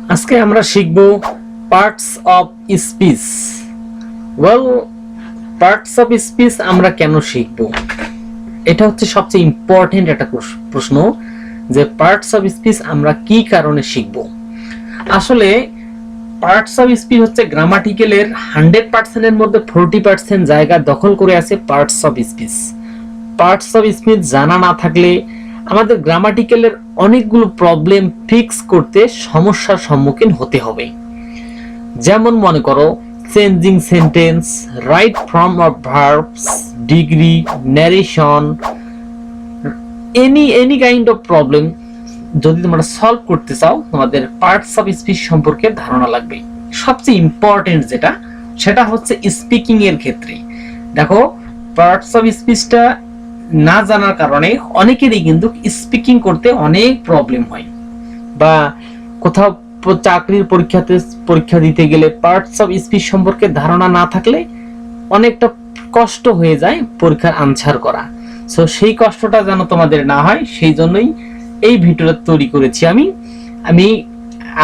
আজকে আমরা শিখব parts of speech. Well, parts of speech আমরা কেন শিখব? এটা হচ্ছে সবচেয়ে ইম্পর্টেন্ট একটা প্রশ্ন যে পার্টস অফ স্পিচ আমরা কি কারণে শিখব। আসলে পার্টস অফ স্পিচ হচ্ছে গ্রামাটিক্যালের 100% এর মধ্যে 40% জায়গা দখল করে আছে parts of speech. Parts of speech জানা না থাকলে আমাদের গ্রামাটিক্যালের অনেকগুলো প্রবলেম ফিক্স করতে সমস্যার সম্মুখীন হতে হবে। যেমন মনে করো changing sentence, right form of verbs, degree, narration, any kind of problem যদি তোমরা সলভ করতে চাও তোমাদের পার্টস অফ স্পিচ সম্পর্কে ধারণা লাগবে। সবচেয়ে ইম্পর্টেন্ট সেটা হচ্ছে স্পিকিং এর ক্ষেত্রে। দেখো, পার্টস অফ স্পিচটা না জানার কারণে অনেকেরই কিন্তু স্পিকিং করতে অনেক প্রবলেম হয়, বা কোথাও চাকরির পরীক্ষা দিতে গেলে পার্টস অফ স্পিচ সম্পর্কে ধারণা না থাকলে অনেকটা কষ্ট হয়ে যায় পরীক্ষার আনসার করা। সো সেই কষ্টটা যেন তোমাদের না হয় সেই জন্যই এই ভিডিওটা তৈরি করেছি। আমি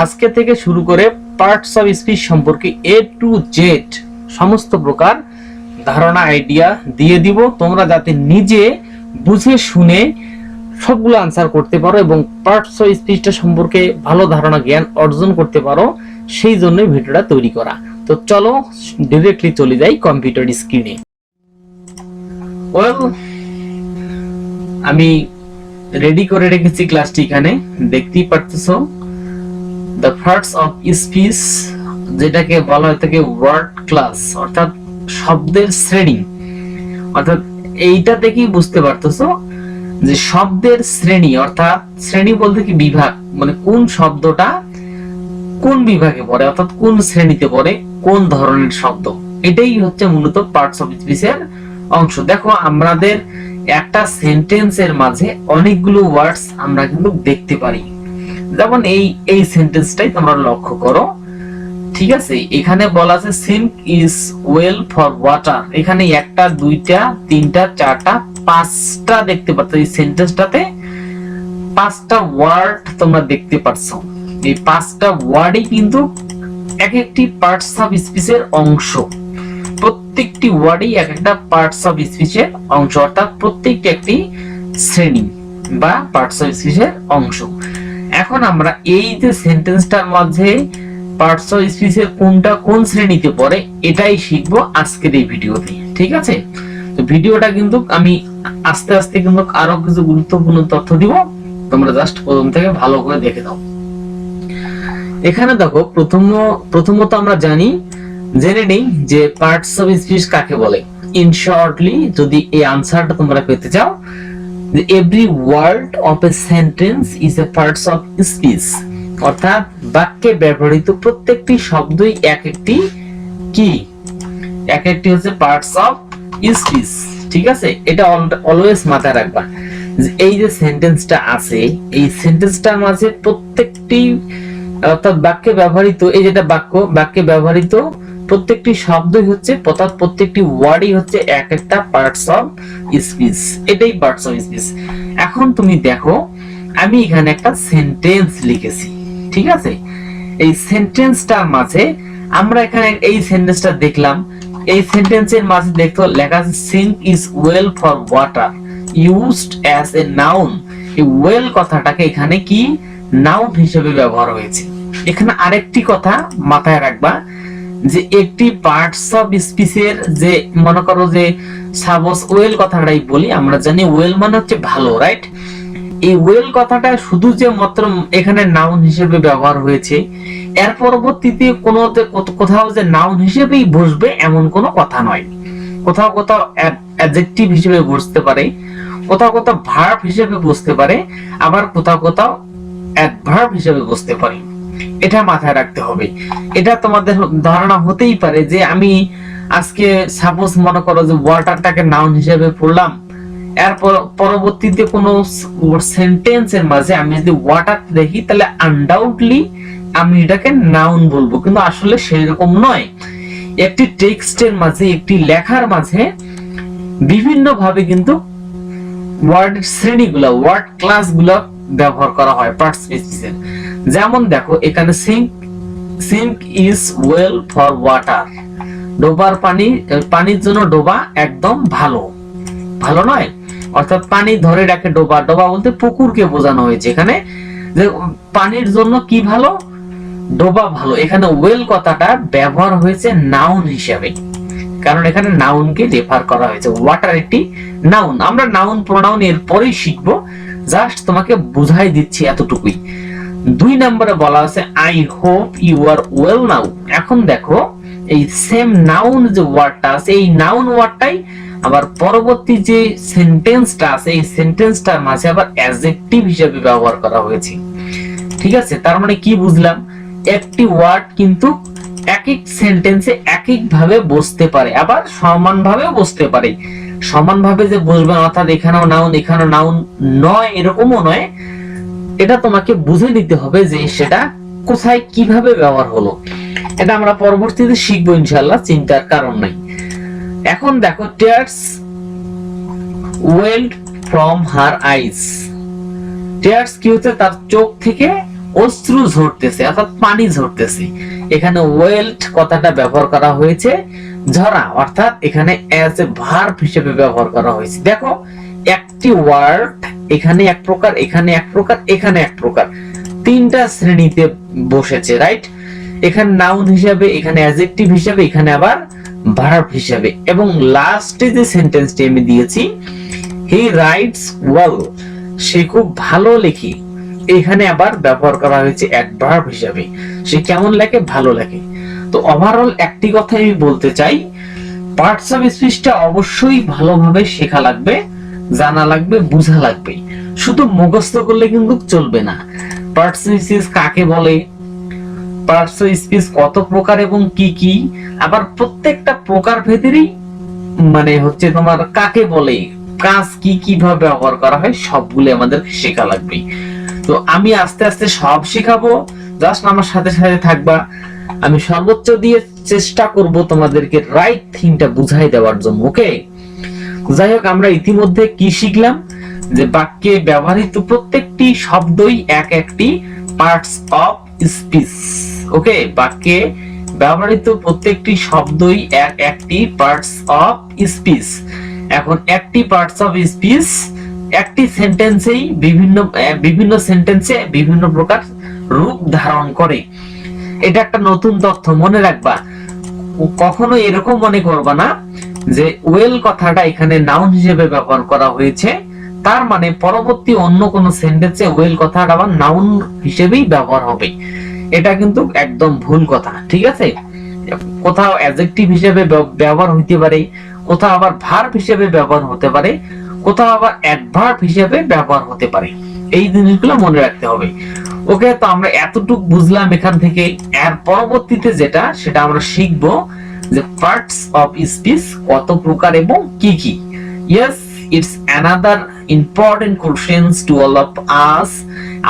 আজকে থেকে শুরু করে পার্টস অফ স্পিচ সম্পর্কে A to Z সমস্ত প্রকার ধারণা আইডিয়া দিয়ে দিব, তোমরা যাতে নিজে বুঝে শুনে সবগুলো আনসার করতে পারো এবং পার্টস অফ স্পিচটা সম্পর্কে ভালো ধারণা জ্ঞান অর্জন করতে পারো, সেই জন্যই ভিডিওটা তৈরি করা। তো চলো ডিরেক্টলি চলে যাই কম্পিউটার স্ক্রিনে। ওয়েল, আমি রেডি করে রেখেছি ক্লাসটি, এখানে দেখতেই পারতেছো দ্য পার্টস অফ স্পিচ, যেটাকে বলা হয় থাকে ওয়ার্ড ক্লাস, অর্থাৎ শব্দের শ্রেণী। অর্থাৎ এইটা থেকেই বুঝতে পারতেছো যে শব্দের শ্রেণী, অর্থাৎ শ্রেণী বলতে কি বিভাগ, মানে কোন শব্দটা কোন বিভাগে পড়ে, অর্থাৎ কোন শ্রেণীতে পড়ে, কোন ধরনের শব্দ, এটাই হচ্ছে মূলত পার্টস অফ স্পিচের অংশ। দেখো, আমাদের একটা সেন্টেন্সের মাঝে অনেকগুলো ওয়ার্ডস আমরা কিন্তু দেখতে পারি। যেমন এই সেন্টেন্সটাই তোমরা লক্ষ্য করো, ঠিক আছে? এখানে বলা আছে sink is well for water. এখানে একটা, দুইটা, তিনটা, চারটা, পাঁচটা দেখতে পাচ্ছ। এই সেন্টেন্সটাতে পাঁচটা ওয়ার্ড তোমরা দেখতে পাচ্ছ। এই পাঁচটা ওয়ার্ডই কিন্তু এক একটি পার্টস অফ স্পিচের অংশ। প্রত্যেকটি ওয়ার্ডই এক একটা পার্টস অফ স্পিচের অংশ, অর্থাৎ প্রত্যেকটি একটি শ্রেণী বা পার্টস অফ স্পিচের অংশ। এখন আমরা এই যে সেন্টেন্সটার মাঝে পার্টস অফ স্পিচের কোনটা কোন শ্রেণীতে পড়ে এটাই শিখবো আজকের এই ভিডিওতে, ঠিক আছে? তো ভিডিওটা কিন্তু আমি আস্তে আস্তে কিন্তু আরো কিছু গুরুত্বপূর্ণ তথ্য দিব, তোমরা জাস্ট প্রথম থেকে ভালো করে দেখে দাও। এখানে দেখো, প্রথমত আমরা জেনে নেই যে পার্টস অফ স্পিচ কাকে বলে। ইন শর্টলি, যদি এই আনসারটা তোমরা পেতে চাও, every word of a sentence is a parts of speech, অর্থাৎ বাক্যে ব্যবহৃত প্রত্যেকটি শব্দই এক একটি হচ্ছে পার্টস অফ স্পিচ, ঠিক আছে? এটা অলওয়েজ মাথায় রাখবা যে এই যে সেন্টেন্সটা আছে, এই সেন্টেন্সটার মাঝে প্রত্যেকটি, অর্থাৎ বাক্যে ব্যবহৃত, এই যেটা বাক্যে ব্যবহৃত প্রত্যেকটি শব্দই হচ্ছে, অর্থাৎ প্রত্যেকটি ওয়ার্ডই হচ্ছে এক একটা পার্টস অফ স্পিচ। এটাই পার্টস অফ স্পিচ। এখন তুমি দেখো, আমি এখানে একটা সেন্টেন্স লিখেছি, ঠিক আছে? এই সেন্টেন্সটার মাঝে আমরা এখানে এই সেন্টেন্সটা দেখলাম। এই সেন্টেন্সের মাঝে দেখো লেখা আছে sink is well for water used as a noun. এই ওয়েল কথাটাকে এখানে কি নাউন হিসেবে ব্যবহার হয়েছে। এখানে আরেকটি কথা মাথায় রাখবা যে একটি পার্টস অফ স্পিচের, যে মনে করো যে সাপোজ ওয়েল কথাটাই বলি, আমরা জানি ওয়েল মানে হচ্ছে ভালো, রাইট? এই ওয়েল কথাটা শুধু যে মাত্র এখানে নাউন হিসেবে ব্যবহার হয়েছে, এর পরবর্তীতে কোথাও যে নাউন হিসেবেই বসবে এমন কোনো কথা নয়। কোথাও অ্যাডজেক্টিভ হিসেবে বসতে পারে, কোথাও ভার্ব হিসেবে বসতে পারে, আবার কোথাও অ্যাডভার্ব হিসেবে বসতে পারে। এটা মাথায় রাখতে হবে। এটা তোমাদের ধারণা হতেই পারে যে আমি আজকে সাপোজ মনে করো যে ওয়াটারটাকে নাউন হিসেবে পড়লাম, এর পরবর্তীতে কোনো সেন্টেন্সের মাঝে আমি যদি ওয়াটার দেখি তাহলে আনডাউটলি আমি এটাকে নাউন বলবো, কিন্তু আসলে সেরকম নয়। একটি টেক্সটের মাঝে, একটি লেখার মাঝে বিভিন্ন ভাবে কিন্তু ওয়ার্ড শ্রেণীগুলো, ওয়ার্ড ক্লাসগুলো ব্যবহার করা হয় পার্টস অফ স্পিচের। যেমন দেখো এখানে sink is well for water, ডোবার পানির জন্য ডোবা একদম ভালো, ভালো নয়, অর্থাৎ পানি ধরে রাখে ডোবা, ডোবা বলতে পুকুরকে বোঝানো হয়েছে এখানে, যে পানির জন্য কি ভালো, ডোবা ভালো। এখানে ওয়েল কথাটা ব্যবহার হয়েছে নাউন হিসাবে, কারণ এখানে নাউনকে রেফার করা হয়েছে। ওয়াটার একটি নাউন, আমরা নাউন প্রোনাউন এর পরেই শিখবো, জাস্ট তোমাকে বুঝাই দিচ্ছি এতটুকুই। 2 নম্বরে বলা আছে I hope you are well now. এখন দেখো এই সেম নাউন যে ওয়ার্ডটা আছে, এই নাউন ওয়ার্ডটাই আবার পরবর্তী যে সেন্টেন্সটা আছে, এই সেন্টেন্সটার মাঝে আবার অ্যাডজেক্টিভ হিসেবে ব্যবহার করা হয়েছে। ঠিক আছে, তার মানে কি বুঝলাম, একটি ওয়ার্ড কিন্তু এক এক সেন্টেন্সে এক এক ভাবে বসতে পারে, আবার সমানভাবেও বসতে পারে। সমানভাবে যে বসবে অর্থাৎ এখানেও নাউন নয় এরকমও নয়, এটা তোমাকে বুঝে নিতে হবে যে সেটা কোথায় কিভাবে ব্যবহার হলো। এটা আমরা পরবর্তীতে শিখবো ইনশাআল্লাহ, চিন্তার কারণ নাই। এখন দেখো tears welled from her eyes. Tears কি হচ্ছে, তার চোখ থেকে অশ্রু ঝরতেছে অর্থাৎ পানি ঝরতেছে। এখানে ওয়েলড কথাটা ব্যবহার করা হয়েছে ঝরা, অর্থাৎ এখানে অ্যাজ এ ভার্ব হিসেবে ব্যবহার করা হয়েছে। দেখো একটি ওয়ার্ড এখানে এক প্রকার, এখানে এক প্রকার, এখানে এক প্রকার, তিনটা শ্রেণীতে বসেছে, রাইট? এখানে নাউন হিসাবে, এখানে অ্যাডজেক্টিভ হিসাবে, এখানে আবার ভার্ব হিসাবে। এবং লাস্টে যে সেন্টেন্সটি আমি দিয়েছি, হি রাইটস ওয়েল, সে খুব ভালো লেখে, এখানে আবার ব্যবহার করা হয়েছে অ্যাডভার্ব হিসাবে। সে কেমন লেখে, ভালো লেখে। তো ওভারঅল একটি কথা আমি বলতে চাই, পার্টস অফ স্পিচটা অবশ্যই ভালোভাবে শেখা লাগবে, জানা লাগবে, বোঝা লাগবে। শুধু মুখস্থ করলে কিন্তু চলবে না। পার্টস অফ স্পিচ কাকে বলে, পার্টস অফ স্পিচ কত প্রকার এবং কি কি, আবার প্রত্যেকটা প্রকার ভেদেরই মানে হচ্ছে তোমার কাকে বলে, কাজ কি কিভাবে ব্যবহার করা হয়, সবগুলো আমাদের শেখা লাগবে। তো আমি আস্তে আস্তে সব শেখাবো, জাস্ট আমার সাথে সাথে থাকবা। আমি সর্বোচ্চ দিয়ে চেষ্টা করব তোমাদেরকে রাইট থিংটা বুঝাই দেওয়ার জন্য, ওকে? যাই হোক, আমরা ইতিমধ্যে কি শিখলাম, যে বাক্যে ব্যবহৃত প্রত্যেকটি শব্দই এক একটি পার্টস অফ স্পিচ, ওকে? বাক্যে ব্যবহৃত প্রত্যেকটি শব্দই এক একটি পার্টস অফ স্পিচ। এখন একটি পার্টস অফ স্পিচ একটি সেন্টেন্সেই বিভিন্ন সেন্টেন্সে বিভিন্ন প্রকার রূপ ধারণ করে। এটা একটা নতুন তথ্য, মনে রাখবা। কখনো এরকম মনে করবা না যে ওয়েল কথাটা এখানে নাউন হিসেবে ব্যবহার করা হয়েছে, তার মানে পরবর্তী অন্য কোন সেন্টেন্সে ওয়েল কথাটা আবার নাউন হিসেবেই ব্যবহার হবে। এটা কিন্তু একদম ভুল কথা, ঠিক আছে? কোথাও অ্যাডজেক্টিভ হিসেবে ব্যবহার হইতে পারে, কোথাও আবার ভার্ব হিসেবে ব্যবহার হতে পারে, কোথাও আবার অ্যাডভার্ব হিসেবে ব্যবহার হতে পারে। এই জিনিসগুলো মনে রাখতে হবে, ওকে? তো আমরা এতটুকু বুঝলাম এখান থেকে। এর পরবর্তীতে যেটা, সেটা আমরা শিখবো যে পার্টস অফ স্পিচ কত প্রকার এবং কি কি। Yes, it's another important questions to all of us.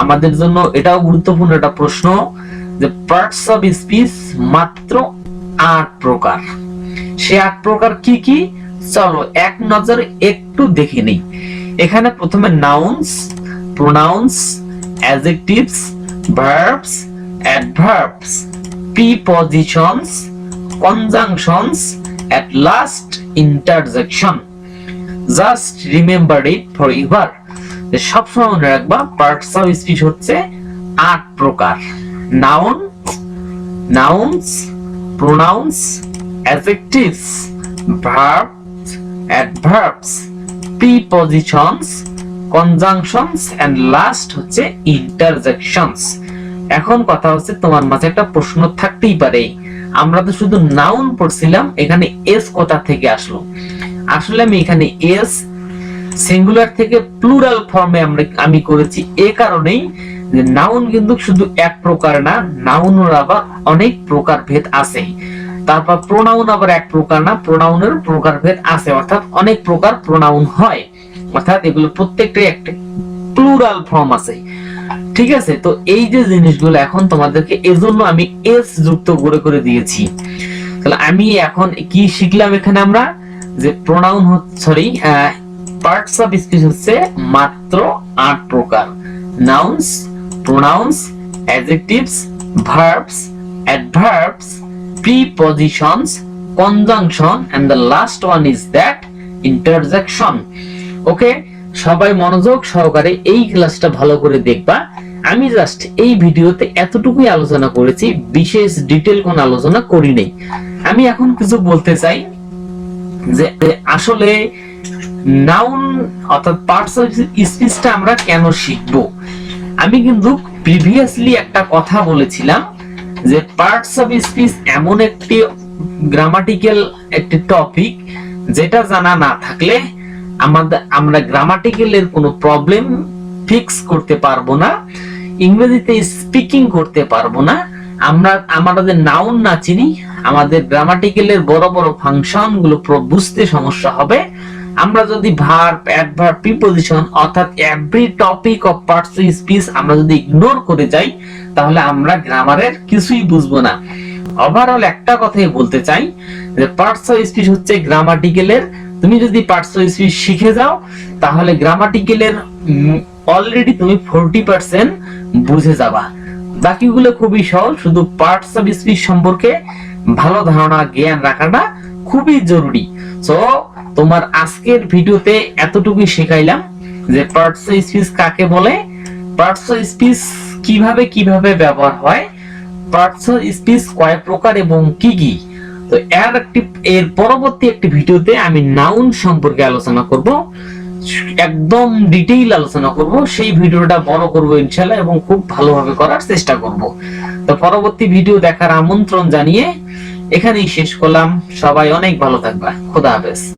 আমাদের জন্য এটাও গুরুত্বপূর্ণ একটা প্রশ্ন যে পার্টস অফ স্পিচ মাত্র 8 প্রকার। সে 8 প্রকার কি কি, চলো এক নজরে একটু দেখে নেই। এখানে প্রথমে nouns, pronounce, adjectives, verbs, adverbs, prepositions, conjunctions, at last interjection. Just remember it forever. সবসময় মনে রাখবা পার্টস অফ স্পিচ হচ্ছে 8 প্রকার। Noun, nouns, pronounce, adjectives, verbs, adverbs, prepositions, conjunctions and last হচ্ছে interjections। এখন কথা হচ্ছে তোমার মাঝে একটা প্রশ্ন থাকতেই পারে, আমরা তো শুধু নাউন পড়ছিলাম, এখানে এস কোথা থেকে আসলো? আসলে আমি এখানে এস সিঙ্গুলার থেকে প্লুরাল ফর্মে আমি করেছি এই কারণেই যে নাউন কিন্তু শুধু এক প্রকার না, নাউনের আবার অনেক প্রকার ভেদ আছে। তারপর প্রোনাউন আবার এক প্রকার না, প্রোনাউনের প্রকারভেদ আছে, অর্থাৎ অনেক প্রকার প্রোনাউন হয়, অর্থাৎ এগুলো প্রত্যেকটাই একটা প্লুরাল ফর্ম আছে, ঠিক আছে? তো এই যে জিনিসগুলো এখন তোমাদেরকে এজন্য আমি এস যুক্ত করে দিয়েছি। তাহলে আমি এখন কি শিখলাম এখানে, আমরা যে প্রোনাউন পার্টস অফ স্পিচ হচ্ছে মাত্র 8 প্রকার। Nouns, pronounce, adjectives, verbs, adverbs, prepositions, conjunction, and the last one is that interjection. ওকে, সবাই মনোযোগ সহকারে এই ক্লাসটা ভালো করে দেখবা। আমি জাস্ট এই ভিডিওতে এতটুকুই আলোচনা করেছি, বিশেষ ডিটেইল কোন আলোচনা করি নাই। আমি এখন কিছু বলতে চাই যে আসলে নাউন অর্থাৎ পার্টস অফ স্পিচটা আমরা কেন শিখব। আমি কিন্তু প্রিভিয়াসলি একটা কথা বলেছিলাম যে পার্টস অফ স্পিচ এমন একটি গ্রামাটিক্যাল একটি টপিক যেটা জানা না থাকলে আমরা গ্রামাটিক্যালের কোনো প্রবলেম ফিক্স করতে পারবো না, ইংরেজিতে স্পিকিং করতে পারবো না। আমরা আমাদের নাউন না চিনি, আমাদের গ্রামাটিক্যালের বড় বড় ফাংশন গুলো বুঝতে সমস্যা হবে। আমরা যদি ভার্ব, অ্যাডভার্ব, প্রিপজিশন অর্থাৎ every topic of parts of speech আমরা যদি ইগনোর করে যাই, তাহলে আমরা গ্রামারের কিছুই বুঝবো না। ওভারঅল একটা কথাই বলতে চাই যে পার্টস অফ স্পিচ হচ্ছে গ্রামাটিক্যালের। তুমি যদি পার্টস অফ স্পিচ শিখে যাও, তাহলে গ্রামাটিক্যালের অলরেডি তুমি 40% বুঝে যাবা। বাকিগুলো খুবই সহজ, শুধু পার্টস অফ স্পিচ সম্পর্কে ভালো ধারণা জ্ঞান রাখাটা খুবই জরুরি। সো তোমার আজকের ভিডিওতে এতটুকুই শেখাইলাম যে পার্টস অফ স্পিচ কাকে বলে, পার্টস অফ স্পিচ কিভাবে কিভাবে ব্যবহার হয়, পার্টস অফ স্পিচ কয় প্রকার এবং কি কি। তো এর পরবর্তী একটি ভিডিওতে আমি নাউন সম্পর্কে আলোচনা করব, একদম ডিটেইল আলোচনা করব। সেই ভিডিওটা বড় করব ইনশাআল্লাহ এবং খুব ভালোভাবে করার চেষ্টা করব। তো পরবর্তী ভিডিও দেখার আমন্ত্রণ জানিয়ে এখানেই শেষ করলাম। সবাই অনেক ভালো থাকবা। খোদা হাফেজ।